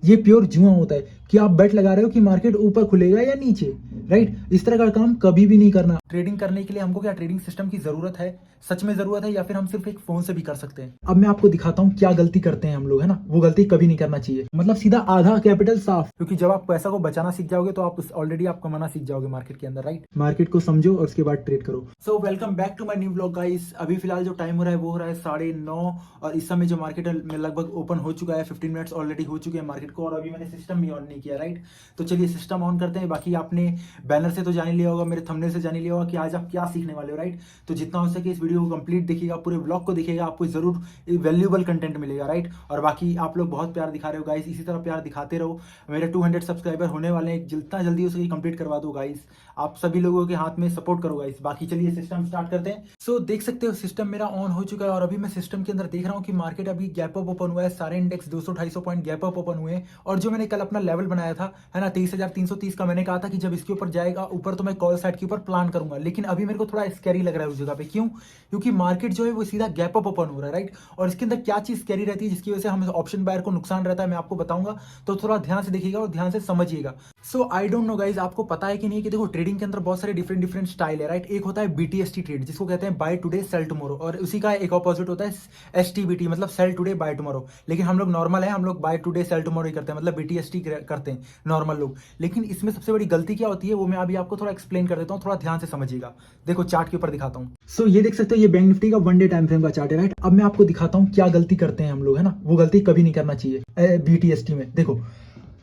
ये प्योर जुआ होता है कि आप बेट लगा रहे हो कि मार्केट ऊपर खुलेगा या नीचे, राइट। इस तरह का काम कभी भी नहीं करना। ट्रेडिंग करने के लिए हमको क्या ट्रेडिंग सिस्टम की जरूरत है, सच में जरूरत है, या फिर हम सिर्फ एक फोन से भी कर सकते हैं। अब मैं आपको दिखाता हूँ क्या गलती करते हैं हम लोग, है ना। वो गलती कभी नहीं करना चाहिए, मतलब सीधा आधा कैपिटल साफ, क्योंकि जब आप पैसा को बचाना सीख जाओगे तो आप ऑलरेडी आप कमाना सीख जाओगे मार्केट के अंदर, राइट। मार्केट को समझो और उसके बाद ट्रेड करो। So welcome back to my new vlog guys. अभी फिलहाल जो टाइम हो रहा है वो हो रहा है 9:30 और इस समय जो मार्केट में लगभग ओपन हो चुका है, 15 मिनट्स ऑलरेडी हो चुके हैं मार्केट को, और अभी मैंने सिस्टम भी ऑन नहीं किया, राइट। तो चलिए सिस्टम ऑन करते हैं। बाकी आपने बैनर से तो जान ही लिया होगा, मेरे थंबनेल से जान ही लिया होगा कि आज आप क्या सीखने वाले हो, राइट। तो जितना हो सके इस वीडियो को कंप्लीट देखिएगा, पूरे ब्लॉग को देखिएगा, आपको जरूर वैल्यूएबल कंटेंट मिलेगा, राइट। और बाकी आप लोग बहुत प्यार दिखा रहे हो गाइस, इसी तरह प्यार दिखाते रहो। मेरे 200 सब्सक्राइबर होने वाले हैं, जितना जल्दी हो सके कंप्लीट करवा दो गाइस। आप सभी लोगों के हाथ में सपोर्ट करो गाइस। बाकी चलिए सिस्टम स्टार्ट करते हैं। सो देख सकते हो सिस्टम मेरा ऑन हो चुका है और अभी मैं सिस्टम के अंदर देख रहा हूँ कि मार्केट अभी गैप अप ओपन हुआ है। सारे index 200-250 point gap up open हुए हैं। और जो मैंने कल अपना लेवल बनाया था, है ना, 23,330 का, मैंने कहा था कि जब इसके ऊपर जाएगा ऊपर तो मैं कॉल साइड के ऊपर प्लान करूंगा। लेकिन अभी मेरे को थोड़ा स्कैरी लग रहा है उस जगह पे। क्यों? क्योंकि मार्केट जो है वो सीधा गैप अप ओपन हो रहा है, राइट। और इसके अंदर क्या चीज स्कैरी रहती है जिसकी वजह से हमें ऑप्शन बायर को नुकसान रहता है, मैं आपको बताऊंगा। तो थोड़ा ध्यान से देखिएगा और ध्यान से समझिएगा। सो आई डोंट नो गाइज, आपको पता है कि नहीं कि देखो ट्रेडिंग के अंदर बहुत सारे डिफरेंट स्टाइल है, राइट। एक होता है बीटीएसटी ट्रेड जिसको कहते हैं बाय टुडे सेल टुमारो, और उसी का एक ऑपोजिट होता है एसटीबीटी, मतलब सेल टुडे बाय टुमारो। लेकिन हम लोग नॉर्मल है, हम लोग बाय टुडे सेल टुमारो ही करते हैं, मतलब बीटीएसटी करते हैं नॉर्मल लोग। लेकिन इसमें सबसे बड़ी गलती क्या होती है वो मैं अभी आपको थोड़ा एक्सप्लेन कर देता हूँ, थोड़ा ध्यान से समझिएगा। देखो चार्ट के ऊपर दिखाता हूँ। सो ये देख सकते हो, ये बैंक निफ्टी का 1 डे टाइम फ्रेम का चार्ट है, राइट। अब मैं आपको दिखाता हूँ क्या गलती करते हैं हम लोग, है ना। वो गलती कभी नहीं करना चाहिए बीटीएसटी में। देखो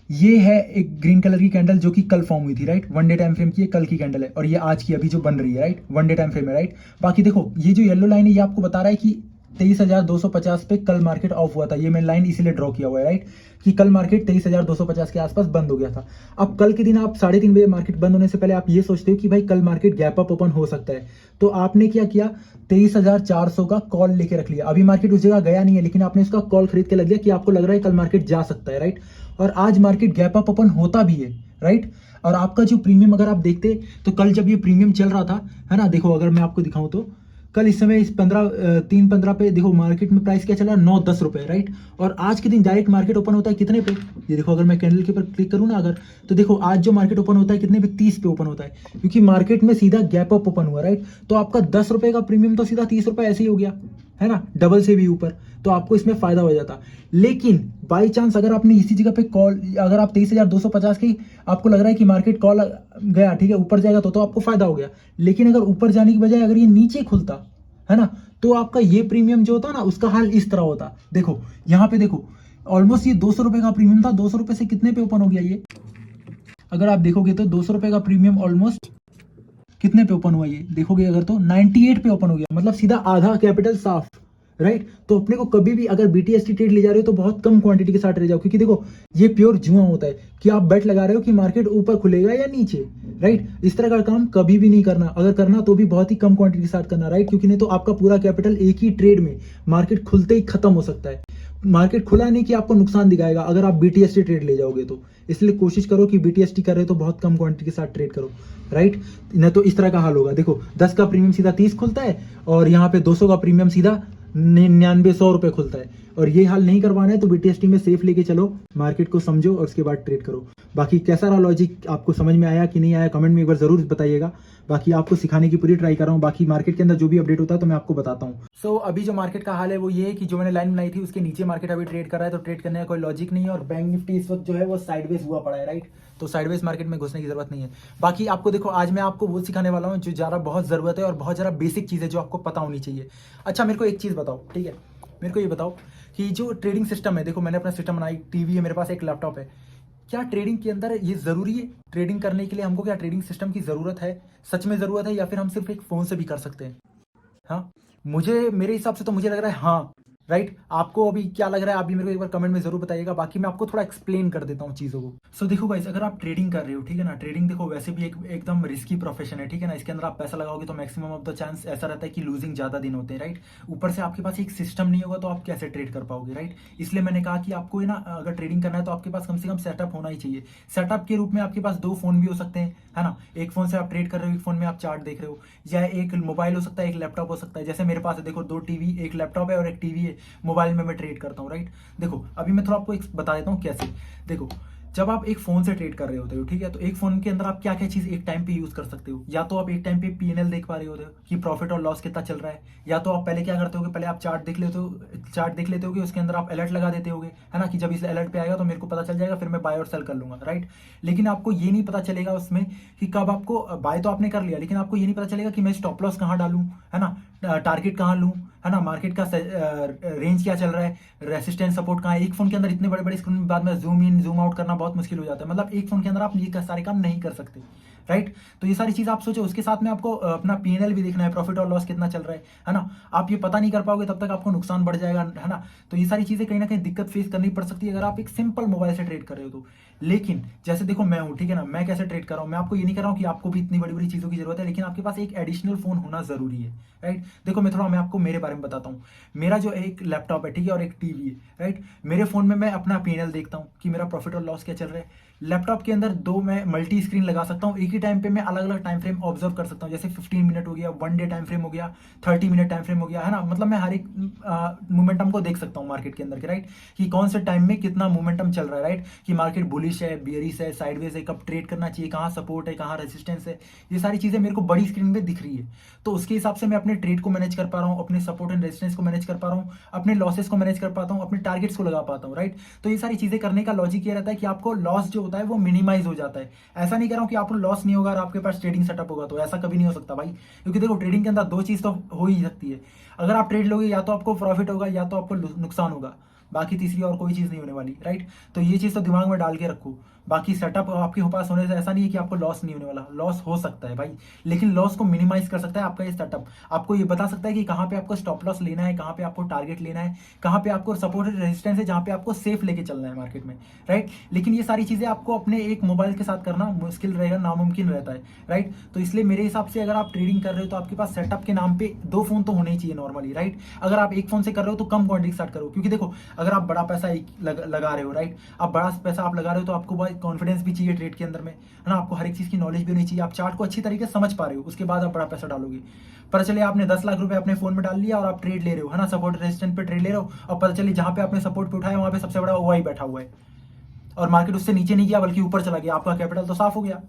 ये है एक ग्रीन कलर की कैंडल जो कि कल फॉर्म हुई थी, राइट। 1 डे टाइम फ्रेम की कल की कैंडल है, और ये आज की अभी जो बन रही है, राइट, 1 डे टाइम फ्रेम है, राइट। बाकी देखो ये जो येलो लाइन है ये आपको बता रहा है कि 23,250 पे कल मार्केट ऑफ हुआ था। ये मैंने लाइन इसीलिए ड्रॉ किया हुआ है, राइट, कि कल मार्केट 23,250 के आसपास बंद हो गया था। अब कल के दिन आप 3:30 बजे मार्केट बंद होने से पहले आप ये सोचते हो कि भाई कल मार्केट गैप अप ओपन हो सकता है, तो आपने क्या किया, 23,400 का कॉल लेके रख लिया। अभी मार्केट उस जगह गया नहीं है, लेकिन आपने उसका कॉल खरीद के लग लिया कि आपको लग रहा है कल मार्केट जा सकता है, राइट। और आज मार्केट गैप अप ओपन होता भी है, राइट। और आपका जो प्रीमियम अगर आप देखते तो कल जब ये प्रीमियम चल रहा था, है ना, देखो अगर मैं आपको दिखाऊं तो कल इस समय इस 3:15 पे देखो मार्केट में प्राइस क्या चला, 9-10 रुपए, राइट। और आज के दिन डायरेक्ट मार्केट ओपन होता है कितने पे, ये देखो अगर मैं कैंडल के ऊपर क्लिक करूँ ना अगर, तो देखो आज जो मार्केट ओपन होता है कितने पे, 30 पे ओपन होता है, क्योंकि मार्केट में सीधा गैप अप ओपन हुआ, राइट। तो आपका 10 रुपए का प्रीमियम तो सीधा 30 रुपए ऐसे ही हो गया, है ना, डबल से भी ऊपर। तो आपको इसमें फायदा हो जाता। लेकिन बाई चांस अगर आपने इसी जगह पे कॉल, अगर आप 23,250 की आपको लग रहा है कि मार्केट कॉल गया, ठीक है, ऊपर जाएगा तो आपको फायदा हो गया। लेकिन अगर ऊपर जाने की बजाय अगर ये नीचे खुलता, है ना, तो आपका ये प्रीमियम जो होता ना उसका हाल इस तरह होता। देखो यहाँ पे देखो ऑलमोस्ट ये 200 रुपए का प्रीमियम था, 200 रुपए से कितने पे ओपन हो गया ये, अगर आप देखोगे तो 200 रुपए का प्रीमियम ऑलमोस्ट कितने पे ओपन हुआ, ये देखोगे अगर तो 98 पे ओपन हो गया, मतलब सीधा आधा कैपिटल साफ, राइट। तो अपने को कभी भी अगर बीटीएसटी ट्रेड ले जा रहे हो तो बहुत कम क्वांटिटी के साथ रह जाओ, क्योंकि देखो ये प्योर जुआ होता है कि आप बेट लगा रहे हो कि मार्केट ऊपर खुलेगा या नीचे, राइट। इस तरह का काम कभी भी नहीं करना, अगर करना तो भी बहुत ही कम क्वांटिटी के साथ करना, राइट, क्योंकि नहीं तो आपका पूरा कैपिटल एक ही ट्रेड में मार्केट खुलते ही खत्म हो सकता है। मार्केट खुला नहीं कि आपको नुकसान दिखाएगा अगर आप बीटीएसटी ट्रेड ले जाओगे तो। इसलिए कोशिश करो कि बीटीएसटी कर रहे हो तो बहुत कम क्वांटिटी के साथ ट्रेड करो, राइट। नहीं तो इस तरह का हाल होगा। देखो 10 का प्रीमियम सीधा 30 खुलता है, और यहाँ पे 200 का प्रीमियम सीधा 99-100 रुपए खुलता है। और ये हाल नहीं करवाना है तो बीटीएसटी में सेफ लेके चलो, मार्केट को समझो और उसके बाद ट्रेड करो। बाकी कैसा रहा लॉजिक, आपको समझ में आया कि नहीं आया, कमेंट में एक बार जरूर बताइएगा। बाकी आपको सिखाने की पूरी ट्राई कर रहा हूँ। बाकी मार्केट के अंदर जो भी अपडेट होता है तो मैं आपको बताता हूँ। सो अभी जो मार्केट का हाल है वो ये है कि जो मैंने लाइन बनाई थी उसके नीचे मार्केट अभी ट्रेड कर रहा है, तो ट्रेड करने का कोई लॉजिक नहीं है। और बैंक निफ्टी इस वक्त जो है वो साइडवेज हुआ पड़ा है, राइट। तो साइडवेज मार्केट में घुसने की जरूरत नहीं है। बाकी आपको देखो आज मैं आपको वो सिखाने वाला हूँ जो ज़्यादा बहुत जरूरत है और बहुत ज़्यादा बेसिक चीज़ है जो आपको पता होनी चाहिए। अच्छा मेरे को एक चीज़ बताओ, ठीक है, मेरे को ये बताओ कि जो ट्रेडिंग सिस्टम है, देखो मैंने अपना सिस्टम बनाई, टीवी है मेरे पास, एक लैपटॉप है, क्या ट्रेडिंग के अंदर ये जरूरी है? ट्रेडिंग करने के लिए हमको क्या ट्रेडिंग सिस्टम की जरूरत है, सच में जरूरत है, या फिर हम सिर्फ एक फोन से भी कर सकते हैं? हाँ, मुझे मेरे हिसाब से तो मुझे लग रहा है हाँ, राइट। आपको अभी क्या लग रहा है आप भी मेरे को एक बार कमेंट में जरूर बताइएगा। बाकी मैं आपको थोड़ा एक्सप्लेन कर देता हूँ चीजों को। सो देखो गाइस, अगर आप ट्रेडिंग कर रहे हो, ठीक है ना, ट्रेडिंग देखो वैसे भी एकदम रिस्की प्रोफेशन है, ठीक है ना। इसके अंदर आप पैसा लगाओगे तो मैक्सिमम ऑफ द चांस ऐसा रहता है कि लूजिंग ज्यादा दिन होते हैं, राइट। ऊपर से आपके पास एक सिस्टम नहीं होगा तो आप कैसे ट्रेड कर पाओगे, राइट। इसलिए मैंने कहा कि आपको है ना, अगर ट्रेडिंग करना है तो आपके पास कम से कम सेटअप होना ही चाहिए। सेटअप के रूप में आपके पास 2 फोन भी हो सकते हैं, है ना। एक फोन से आप ट्रेड कर रहे हो, एक फोन में आप चार्ट देख रहे हो, या एक मोबाइल हो सकता है, एक लैपटॉप हो सकता है। जैसे मेरे पास है देखो 2 टीवी, एक लैपटॉप है और एक टीवी है, मोबाइल में मैं ट्रेड करता हूँ, राइट। देखो अभी मैं थोड़ा आपको एक बता देता हूँ कैसे। देखो जब आप एक फोन से ट्रेड कर रहे होते हो, ठीक है, तो एक फोन के अंदर आप क्या क्या चीज एक टाइम पे यूज कर सकते हो। या तो आप एक टाइम पे पीएनएल देख पा रहे होते हो कि प्रॉफिट और लॉस कितना चल रहा है, या तो आप पहले क्या करते हो कि पहले आप चार्ट देख लेते हो कि उसके अंदर आप अलर्ट लगा देते होगे, है ना, कि जब इस अलर्ट पे आएगा तो मेरे को पता चल जाएगा, फिर मैं बाय और सेल कर लूंगा, राइट। लेकिन आपको ये नहीं पता चलेगा उसमें कि कब आपको बाय तो आपने कर लिया, लेकिन आपको ये नहीं पता चलेगा कि मैं स्टॉप लॉस कहाँ डालूं, है ना, टारगेट कहाँ लूं, है ना, मार्केट का रेंज क्या चल रहा है, रेसिस्टेंस सपोर्ट कहाँ है। एक फोन के अंदर इतने बड़े बड़े स्क्रीन में बाद में जूम इन जूम आउट करना बहुत मुश्किल हो जाता है। मतलब एक फोन के अंदर आप ये सारे काम नहीं कर सकते, राइट। तो ये सारी चीज आप सोचो। उसके साथ में आपको अपना पीएनएल भी देखना है, प्रॉफिट और लॉस कितना चल रहा है ना। आप ये पता नहीं कर पाओगे तब तक आपको नुकसान बढ़ जाएगा, है ना। तो ये सारी चीजें कहीं ना कहीं दिक्कत फेस करनी पड़ सकती है अगर आप एक सिंपल मोबाइल से ट्रेड कर रहे हो तो। लेकिन जैसे देखो मैं हूँ, ठीक है ना, मैं कैसे ट्रेड कर रहा हूँ, मैं आपको ये नहीं कर रहा हूँ कि आपको भी इतनी बड़ी बड़ी चीजों की जरूरत है, लेकिन आपके पास एक एडिशनल फोन होना जरूरी है, राइट। देखो मैं आपको मेरे बारे में बताता हूँ। मेरा जो एक लैपटॉप है, ठीक है, और एक टीवी है, राइट। मेरे फोन में मैं अपना पीएनएल देखता हूँ कि मेरा प्रॉफिट और लॉस क्या चल रहा है। लैपटॉप के अंदर दो मैं मल्टी स्क्रीन लगा सकता हूँ, एक ही टाइम पे मैं अलग अलग टाइम फ्रेम ऑब्जर्व कर सकता हूँ। जैसे 15 मिनट हो गया, 1 डे टाइम फ्रेम हो गया, 30 मिनट टाइम फ्रेम हो गया, है ना। मतलब मैं हर एक मोमेंटम को देख सकता हूँ मार्केट के अंदर के, राइट, कि कौन से टाइम में कितना मोमेंटम चल रहा है, राइट, कि मार्केट बुलिश है, बियरिश है, साइडवेज है, कब ट्रेड करना चाहिए, कहाँ सपोर्ट है, कहाँ रेजिस्टेंस है। ये सारी चीजें मेरे को बड़ी स्क्रीन पे दिख रही है, तो उसके हिसाब से मैं अपने ट्रेड को मैनेज कर पा रहा हूँ, अपने सपोर्ट एंड रेजिस्टेंस को मैनेज कर पा रहा हूँ, अपने लॉसेस को मैनेज कर पाता हूँ, अपने टारगेट्स को लगा पाता हूँ, राइट। तो ये सारी चीजें करने का लॉजिक ये रहता है कि आपको लॉस जो होता है वो मिनिमाइज हो जाता है। ऐसा नहीं कह रहा हूं कि आपको लॉस नहीं होगा और आपके पास ट्रेडिंग सेटअप होगा, तो ऐसा कभी नहीं हो सकता भाई। क्योंकि देखो ट्रेडिंग के अंदर दो चीज तो हो ही सकती है। अगर आप ट्रेड लोगे या तो आपको प्रॉफिट होगा या तो आपको नुकसान होगा, बाकी तीसरी और कोई चीज नहीं होने वाली, राइट। तो ये चीज तो दिमाग में डाल के रखो। बाकी सेटअप आपके पास होने से ऐसा नहीं है कि आपको लॉस नहीं होने वाला, लॉस हो सकता है भाई, लेकिन लॉस को मिनिमाइज कर सकता है आपका ये सेटअप। आपको ये बता सकता है कि कहाँ पे आपको स्टॉप लॉस लेना है, कहाँ पे आपको टारगेट लेना है, कहाँ पे आपको सपोर्ट रेजिस्टेंस है, जहाँ पे आपको सेफ लेके चलना है मार्केट में, राइट। लेकिन ये सारी चीजें आपको अपने एक मोबाइल के साथ करना मुश्किल रहेगा, नामुमकिन रहता है, राइट। तो इसलिए मेरे हिसाब से अगर आप ट्रेडिंग कर रहे हो तो आपके पास सेटअप के नाम पे दो फोन तो होने ही चाहिए नॉर्मली, राइट। अगर आप एक फोन से कर रहे हो तो कम क्वांटिटी स्टार्ट करो, क्योंकि देखो अगर आप बड़ा पैसा लगा रहे हो, राइट, आप बड़ा पैसा आप लगा रहे हो तो आपको कॉन्फिडेंस भी चाहिए ट्रेड के अंदर में, है ना। आपको हर एक चीज की नॉलेज भी होनी चाहिए, आप चार्ट को अच्छी तरीके से समझ पा रहे हो, उसके बाद आप बड़ा पैसा डालोगे। पर चलिए आपने 10 लाख रुपए अपने फोन में डाल लिया और आप ट्रेड ले रहे हो, है ना, सपोर्ट रेजिस्टेंस पे ट्रेड ले रहे हो, और पता चलिए जहां पे आपने सपोर्ट पे उठाया वहां पे सबसे बड़ा ओआई बैठा हुआ है और मार्केट उससे नीचे नहीं गया बल्कि ऊपर चला गया, आपका कैपिटल तो साफ हो गया।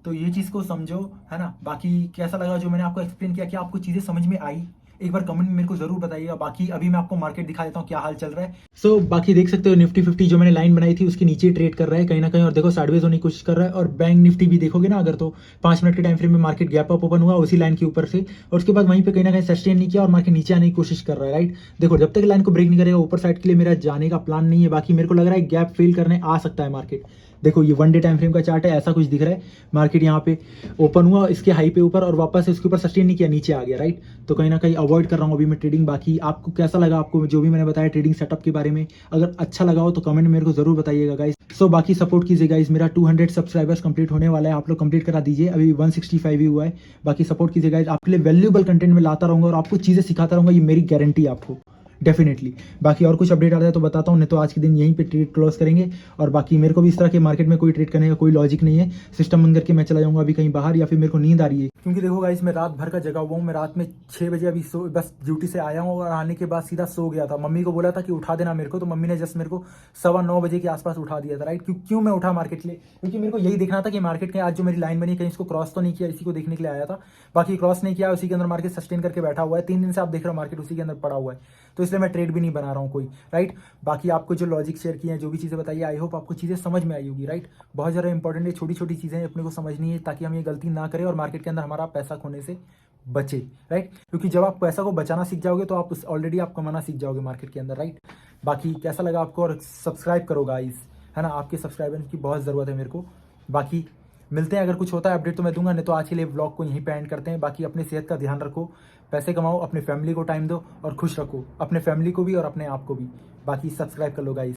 तो ये चीज को समझो, है ना। बाकी कैसा लगा जो मैंने आपको एक्सप्लेन किया, क्या आपको चीजें समझ में आई, एक बार कमेंट में मेरे को जरूर बताइएगा। बाकी अभी मैं आपको मार्केट दिखा देता हूँ क्या हाल चल रहा है। सो बाकी देख सकते हो निफ्टी 50 जो मैंने लाइन बनाई थी उसके नीचे ट्रेड कर रहा है कहीं ना कहीं, और देखो साइडवेज होने की कोशिश कर रहा है। और बैंक निफ्टी भी देखोगे ना अगर, तो 5 मिनट के टाइम फ्रेम में मार्केट गैप अप ओपन हुआ उसी लाइन के ऊपर से, और उसके बाद वहीं पे कहीं ना कहीं सस्टेन नहीं किया और मार्केट नीचे आने की कोशिश कर रहा है, राइट। देखो जब तक लाइन को ब्रेक नहीं करेगा ऊपर साइड के लिए मेरा जाने का प्लान नहीं है। बाकी मेरे को लग रहा है गैप फिल करने आ सकता है मार्केट। देखो ये 1 डे टाइम फ्रेम का चार्ट है, ऐसा कुछ दिख रहा है। मार्केट यहाँ पे ओपन हुआ इसके हाई पे ऊपर और वापस इसके ऊपर सस्टेन नहीं किया, नीचे आ गया, राइट। तो कहीं ना कहीं अवॉइड कर रहा हूँ अभी मैं ट्रेडिंग। बाकी आपको कैसा लगा, आपको जो भी मैंने बताया ट्रेडिंग सेटअप के बारे में, अगर अच्छा लगा हो तो कमेंट में मेरे को जरूर बताइएगा गाइस। सो बाकी सपोर्ट कीजिए गाइस, मेरा 200 सब्सक्राइबर्स कंप्लीट होने वाला है, आप लोग कंप्लीट करा दीजिए, अभी 165 ही हुआ है। बाकी सपोर्ट कीजिए गाइस, आपके लिए वैल्यूएबल कंटेंट में लाता रहूंगा और आपको चीजें सिखाता रहूंगा, ये मेरी गारंटी है आपको डेफिनेटली। बाकी और कुछ अपडेट आता है तो बताता हूँ, नहीं तो आज के दिन यहीं पे ट्रेड क्लोज करेंगे। और बाकी मेरे को भी इस तरह के मार्केट में कोई ट्रेड करने का कोई लॉजिक नहीं है, सिस्टम बंद करके मैं चला जाऊंगा अभी कहीं बाहर, या फिर मेरे को नींद आ रही है। क्योंकि देखो गाइस मैं रात भर का जगा हुआ हूँ, मैं रात में 6 बजे अभी बस ड्यूटी से आया हूँ और आने के बाद सीधा सो गया था। मम्मी को बोला था कि उठा देना मेरे को, तो मम्मी ने जस्ट मेरे को 9:15 बजे के आसपास उठा दिया था, राइट। क्यों मैं उठा मार्केट के लिए, क्योंकि मेरे को यही देखना था कि मार्केट के आज जो मेरी लाइन बनी कहीं इसको क्रॉस तो नहीं किया, इसी को देखने के लिए आया था। बाकी क्रॉस नहीं किया, उसी के अंदर मार्केट सस्टेन करके बैठा हुआ है, 3 दिन से आप देख रहे हो मार्केट उसी के अंदर पड़ा हुआ है, तो इसलिए मैं ट्रेड भी नहीं बना रहा हूँ कोई, राइट। बाकी आपको जो लॉजिक शेयर किए हैं, जो भी चीजें बताइए, आई होप आपको चीजें समझ में आई होगी, राइट। बहुत ज्यादा इंपॉर्टेंट है, छोटी छोटी चीजें अपने को समझनी है ताकि हम ये गलती ना करें और मार्केट के अंदर हमारा पैसा खोने से बचे, राइट। क्योंकि जब आप पैसा को बचाना सीख जाओगे तो आप ऑलरेडी आप कमाना सीख जाओगे मार्केट के अंदर, राइट। बाकी कैसा लगा आपको, और सब्सक्राइब करो गाइस, है ना, आपके सब्सक्राइबर की बहुत जरूरत है मेरे को। बाकी मिलते हैं, अगर कुछ होता है अपडेट तो मैं दूंगा, नहीं तो आज के लिए व्लॉग को यहीं पे एंड करते हैं। बाकी अपनी सेहत का ध्यान रखो, पैसे कमाओ, अपनी फैमिली को टाइम दो और खुश रखो, अपने फैमिली को भी और अपने आप को भी। बाकी सब्सक्राइब कर लो गाइस।